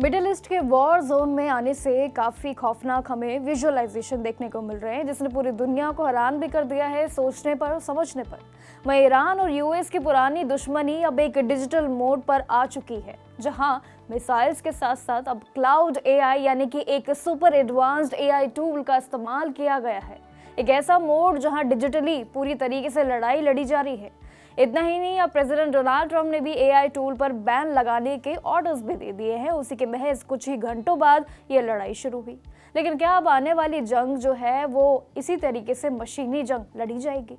Middle east के war zone में आने से काफ़ी खौफनाक हमें विजुअलाइजेशन देखने को मिल रहे हैं, जिसने पूरी दुनिया को हैरान भी कर दिया है सोचने पर और समझने पर। वहीं ईरान और यूएस की पुरानी दुश्मनी अब एक डिजिटल मोड पर आ चुकी है, जहां मिसाइल्स के साथ साथ अब क्लाउड एआई यानी कि एक सुपर एडवांस्ड एआई टूल का इस्तेमाल किया गया है। एक ऐसा मोड जहां डिजिटली पूरी तरीके से लड़ाई लड़ी जा रही है। इतना ही नहीं, अब प्रेसिडेंट डोनाल्ड ट्रंप ने भी एआई टूल पर बैन लगाने के ऑर्डर्स भी दे दिए हैं। उसी के महज कुछ ही घंटों बाद ये लड़ाई शुरू हुई। लेकिन क्या अब आने वाली जंग जो है वो इसी तरीके से मशीनी जंग लड़ी जाएगी?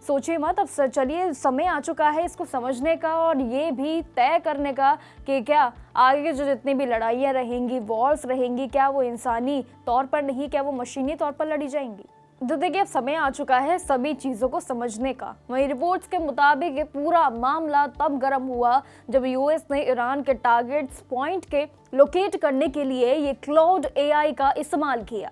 सोचिए मत, अब चलिए समय आ चुका है इसको समझने का और ये भी तय करने का कि क्या आगे जो जितनी भी लड़ाइयाँ रहेंगी, वॉर्स रहेंगी, क्या वो इंसानी तौर पर नहीं, क्या वो मशीनी तौर पर लड़ी जाएंगी। तो देखिए, अब समय आ चुका है सभी चीज़ों को समझने का। वहीं रिपोर्ट्स के मुताबिक ये पूरा मामला तब गर्म हुआ जब यूएस ने ईरान के टारगेट्स पॉइंट के लोकेट करने के लिए ये क्लाउड एआई का इस्तेमाल किया।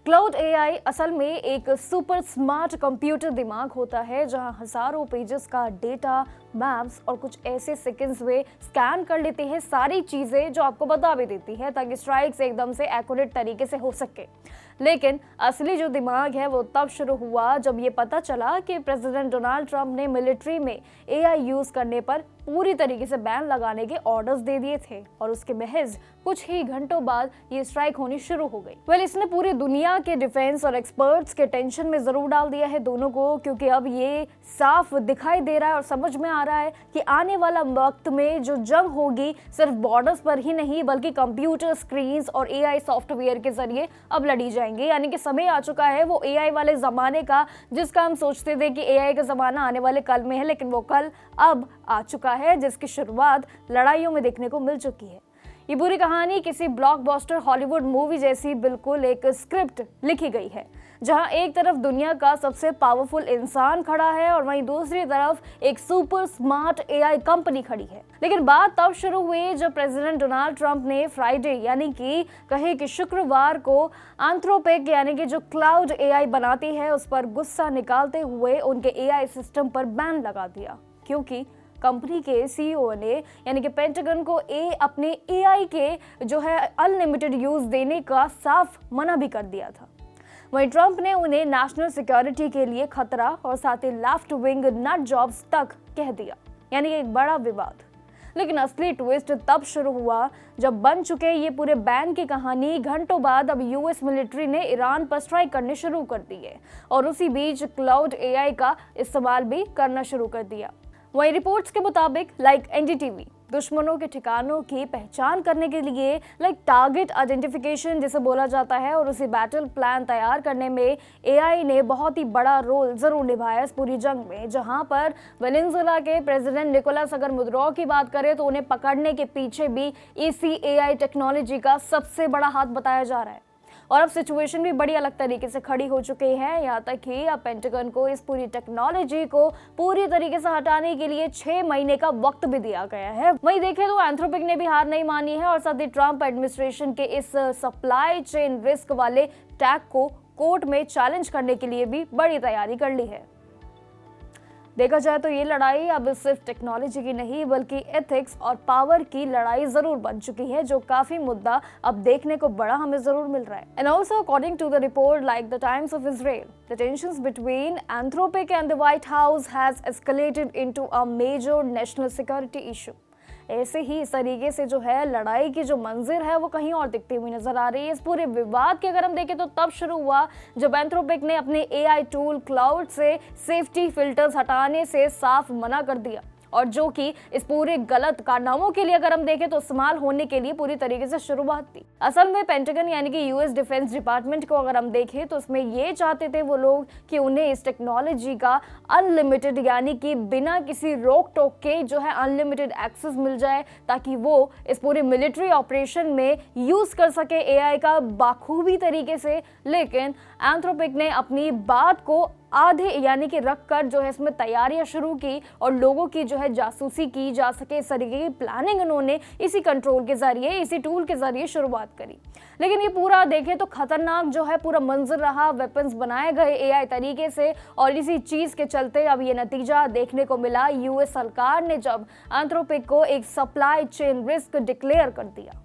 क्लाउड एआई असल में एक सुपर स्मार्ट कंप्यूटर दिमाग होता है, जहां हजारों पेजेस का डेटा, मैप्स और कुछ ऐसे सेकंड्स में स्कैन कर लेती है सारी चीज़ें, जो आपको बता भी देती है ताकि स्ट्राइक्स एकदम से एक्यूरेट तरीके से हो सके। लेकिन असली जो दिमाग है वो तब शुरू हुआ जब ये पता चला कि प्रेसिडेंट डोनाल्ड ट्रंप ने मिलिट्री में एआई यूज़ करने पर पूरी तरीके से बैन लगाने के ऑर्डर्स दे दिए थे और उसके महज कुछ ही घंटों बाद ये स्ट्राइक होनी शुरू हो गई। इसने पूरी दुनिया के डिफेंस और एक्सपर्ट्स के टेंशन में जरूर डाल दिया है दोनों को, क्योंकि अब ये साफ दिखाई दे रहा है और समझ में आ रहा है कि आने वाला वक्त में जो जंग होगी सिर्फ बॉर्डर्स पर ही नहीं बल्कि कंप्यूटर स्क्रीन्स और एआई सॉफ्टवेयर के जरिए अब लड़ी जाएंगे। यानी कि समय आ चुका है वो एआई वाले जमाने का, जिसका हम सोचते थे कि एआई का जमाना आने वाले कल में है, लेकिन वो कल अब आ चुका है, जिसकी शुरुआत लड़ाइयों में देखने को मिल चुकी है। ये पूरी कहानी किसी ब्लॉकबस्टर हॉलीवुड मूवी जैसी बिल्कुल एक स्क्रिप्ट लिखी गई है, जहां एक तरफ दुनिया का सबसे पावरफुल इंसान खड़ा है और वहीं दूसरी तरफ एक सुपर स्मार्ट एआई कंपनी खड़ी है। लेकिन बात तब शुरू हुई जब प्रेसिडेंट डोनाल्ड ट्रंप ने फ्राइडे यानी कि कहे कि शुक्रवार को एंथ्रोपिक यानी कि जो क्लाउड एआई बनाती है उस पर गुस्सा निकालते हुए उनके एआई सिस्टम पर बैन लगा दिया, क्योंकि कंपनी के सीईओ ने यानी कि पेंटागन को अपने एआई के जो है अनलिमिटेड यूज देने का साफ मना भी कर दिया था। वहीं ट्रंप ने उन्हें नेशनल सिक्योरिटी के लिए खतरा और साथ ही लेफ्ट विंग नट जॉब्स तक कह दिया, यानी एक बड़ा विवाद। लेकिन असली ट्विस्ट तब शुरू हुआ जब बन चुके ये पूरे बैन की कहानी घंटों बाद अब यूएस मिलिट्री ने ईरान पर स्ट्राइक करने शुरू कर दिए और उसी बीच क्लाउड एआई का इस्तेमाल भी करना शुरू कर दिया। वहीं रिपोर्ट्स के मुताबिक एनडीटीवी दुश्मनों के ठिकानों की पहचान करने के लिए टारगेट आइडेंटिफिकेशन जिसे बोला जाता है और उसी बैटल प्लान तैयार करने में एआई ने बहुत ही बड़ा रोल जरूर निभाया इस पूरी जंग में। जहां पर वेनेजुएला के प्रेसिडेंट निकोलस अगर मदुरो की बात करें तो उन्हें पकड़ने के पीछे भी इसी एआई टेक्नोलॉजी का सबसे बड़ा हाथ बताया जा रहा है। और अब सिचुएशन भी बड़ी अलग तरीके से खड़ी हो चुकी है, यहाँ तक कि अब पेंटागन को इस पूरी टेक्नोलॉजी को पूरी तरीके से हटाने के लिए 6 महीने का वक्त भी दिया गया है। वहीं देखें तो एंथ्रोपिक ने भी हार नहीं मानी है और साथ ही ट्रंप एडमिनिस्ट्रेशन के इस सप्लाई चेन रिस्क वाले टैग को कोर्ट में चैलेंज करने के लिए भी बड़ी तैयारी कर ली है। देखा जाए तो ये लड़ाई अब सिर्फ टेक्नोलॉजी की नहीं बल्कि एथिक्स और पावर की लड़ाई जरूर बन चुकी है, जो काफी मुद्दा अब देखने को बड़ा हमें जरूर मिल रहा है। And also according to the report the Times of Israel, the tensions between Anthropic and the White House has escalated into a major national security issue. ऐसे ही इस तरीके से जो है लड़ाई की जो मंजिर है वो कहीं और दिखती हुई नजर आ रही है। इस पूरे विवाद के अगर हम देखें तो तब शुरू हुआ जब एंथ्रोपिक ने अपने एआई टूल क्लाउड से सेफ्टी फिल्टर्स हटाने से साफ मना कर दिया, और जो कि इस पूरे गलत कारनामों के लिए अगर हम देखें तो इस्तेमाल होने के लिए पूरी तरीके से शुरुआत थी। असल में पेंटागन यानी कि यूएस डिफेंस डिपार्टमेंट को अगर हम देखें तो उसमें ये चाहते थे वो लोग कि उन्हें इस टेक्नोलॉजी का अनलिमिटेड यानी कि बिना किसी रोक टोक के जो है अनलिमिटेड एक्सेस मिल जाए, ताकि वो इस पूरे मिलिट्री ऑपरेशन में यूज कर सके एआई का बाखूबी तरीके से। लेकिन एंथ्रोपिक ने अपनी बात को आधे यानी कि रख कर जो है इसमें तैयारियां शुरू की और लोगों की जो है जासूसी की जा सके इस तरीके की प्लानिंग उन्होंने इसी कंट्रोल के जरिए, इसी टूल के जरिए शुरुआत करी। लेकिन ये पूरा देखें तो खतरनाक जो है पूरा मंजर रहा, वेपन्स बनाए गए एआई तरीके से, और इसी चीज के चलते अब ये नतीजा देखने को मिला यूएस सरकार ने जब एंथ्रोपिक को एक सप्लाई चेन रिस्क डिक्लेयर कर दिया।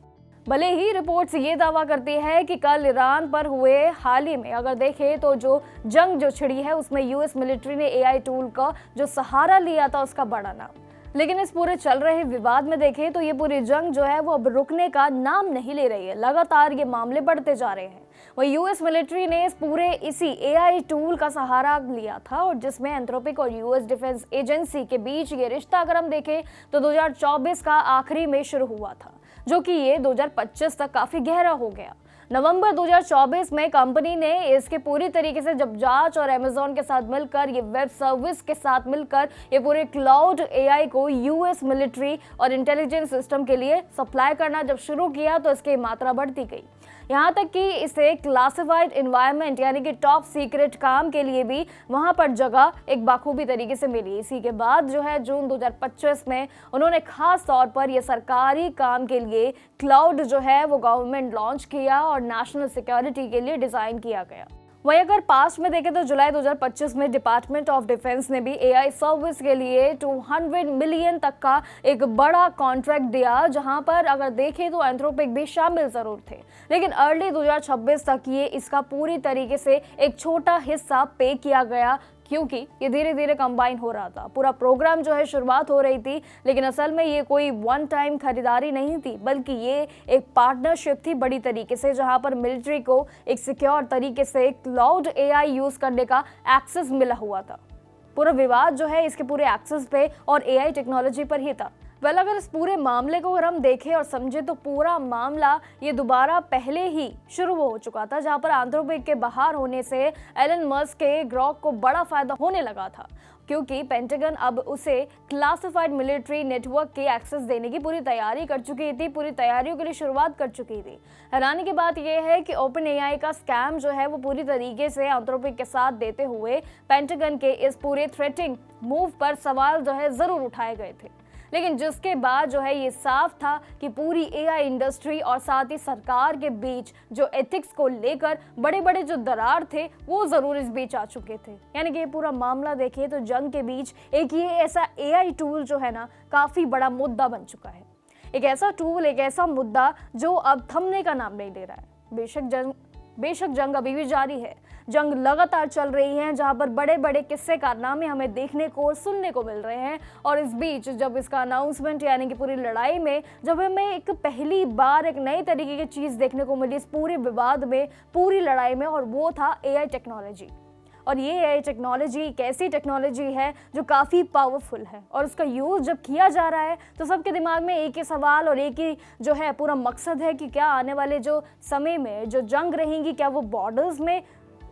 भले ही रिपोर्ट्स ये दावा करती है कि कल ईरान पर हुए हाल ही में अगर देखें तो जो जंग जो छिड़ी है उसमें यूएस मिलिट्री ने एआई टूल का जो सहारा लिया था उसका बड़ा नाम। लेकिन इस पूरे चल रहे विवाद में देखें तो ये पूरी जंग जो है वो अब रुकने का नाम नहीं ले रही है। लगातार ये मामले बढ़ते जा रहे हैं। वही यूएस मिलिट्री ने इस पूरे इसी एआई टूल का सहारा लिया था और जिसमें एंथ्रोपिक और यूएस डिफेंस एजेंसी के बीच ये रिश्ता अगर हम देखें तो 2024 का आखिरी में शुरू हुआ था, जो कि ये 2025 तक काफी गहरा हो गया। नवंबर 2024 में कंपनी ने इसके पूरी तरीके से जब जांच और अमेज़न के साथ मिलकर ये वेब सर्विस के साथ मिलकर ये पूरे क्लाउड एआई को यूएस मिलिट्री और इंटेलिजेंस सिस्टम के लिए सप्लाई करना जब शुरू किया तो इसकी मात्रा बढ़ती गई, यहाँ तक कि इसे क्लासिफाइड एनवायरनमेंट यानी कि टॉप सीक्रेट काम के लिए भी वहां पर जगह एक बाखूबी तरीके से मिली। इसी के बाद जो है जून 2025 में उन्होंने खास तौर पर यह सरकारी काम के लिए क्लाउड जो है वो गवर्नमेंट लॉन्च किया और नेशनल सिक्योरिटी के लिए डिजाइन किया गया। वहीं अगर पास्ट में देखें तो जुलाई 2025 में डिपार्टमेंट ऑफ डिफेंस ने भी एआई सर्विस के लिए 200 मिलियन तक का एक बड़ा कॉन्ट्रैक्ट दिया, जहां पर अगर देखें तो एंथ्रोपिक भी शामिल जरूर थे, लेकिन अर्ली 2026 तक ये इसका पूरी तरीके से एक छोटा हिस्सा पे किया गया क्योंकि ये धीरे धीरे कंबाइन हो रहा था। पूरा प्रोग्राम जो है शुरुआत हो रही थी, लेकिन असल में ये कोई वन टाइम खरीदारी नहीं थी, बल्कि ये एक पार्टनरशिप थी बड़ी तरीके से, जहां पर मिलिट्री को एक सिक्योर तरीके से क्लाउड एआई यूज करने का एक्सेस मिला हुआ था। पूरा विवाद जो है इसके पूरे एक्सेस पे और एआई टेक्नोलॉजी पर ही था। अगर इस पूरे मामले को अगर हम देखें और समझें तो पूरा मामला ये दोबारा पहले ही शुरू हो चुका था, जहां पर एंथ्रोपिक के बाहर होने से एलन मस्क के ग्रॉक को बड़ा फायदा होने लगा था, क्योंकि पेंटागन अब उसे क्लासिफाइड मिलिट्री नेटवर्क के एक्सेस देने की पूरी तैयारी कर चुकी थी, पूरी तैयारियों के लिए शुरुआत कर चुकी थी। हैरानी की बात यह है कि ओपन एआई का स्कैम जो है वो पूरी तरीके से एंथ्रोपिक के साथ देते हुए पेंटागन के इस पूरे थ्रेटिंग मूव पर सवाल जो है जरूर उठाए गए थे, लेकिन जिसके बाद जो है ये साफ था कि पूरी एआई इंडस्ट्री और साथ ही सरकार के बीच जो एथिक्स को लेकर बड़े बड़े जो दरार थे वो जरूर इस बीच आ चुके थे। यानी कि ये पूरा मामला देखिए तो जंग के बीच एक ये ऐसा एआई टूल जो है ना काफी बड़ा मुद्दा बन चुका है। एक ऐसा टूल, एक ऐसा मुद्दा जो अब थमने का नाम नहीं ले रहा है। बेशक जंग अभी भी जारी है, जंग लगातार चल रही है, जहां पर बड़े बड़े किस्से कारनामे हमें देखने को और सुनने को मिल रहे हैं। और इस बीच जब इसका अनाउंसमेंट यानी कि पूरी लड़ाई में जब हमें एक पहली बार एक नई तरीके की चीज़ देखने को मिली इस पूरे विवाद में, पूरी लड़ाई में, और वो था एआई टेक्नोलॉजी। और ये एआई टेक्नोलॉजी एक ऐसी टेक्नोलॉजी है जो काफ़ी पावरफुल है, और उसका यूज़ जब किया जा रहा है तो सबके दिमाग में एक ही सवाल और एक ही जो है पूरा मकसद है कि क्या आने वाले जो समय में जो जंग रहेंगी, क्या वो बॉर्डर्स में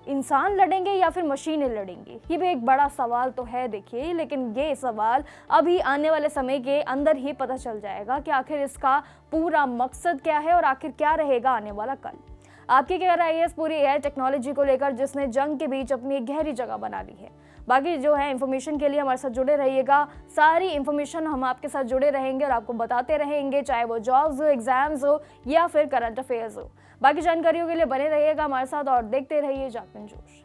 इंसान लड़ेंगे या फिर मशीनें लड़ेंगी। ये भी एक बड़ा सवाल तो है देखिए, लेकिन ये सवाल अभी आने वाले समय के अंदर ही पता चल जाएगा कि आखिर इसका पूरा मकसद क्या है और आखिर क्या रहेगा आने वाला कल। आपकी क्या राय है इस पूरी एआई टेक्नोलॉजी को लेकर, जिसने जंग के बीच अपनी एक गहरी जगह बना ली है? बाकी जो है इन्फॉर्मेशन के लिए हमारे साथ जुड़े रहिएगा। सारी इन्फॉर्मेशन हम आपके साथ जुड़े रहेंगे और आपको बताते रहेंगे, चाहे वो जॉब्स हो, एग्जाम्स हो या फिर करंट अफेयर्स हो। बाकी जानकारियों के लिए बने रहिएगा हमारे साथ और देखते रहिए जागरण जोश।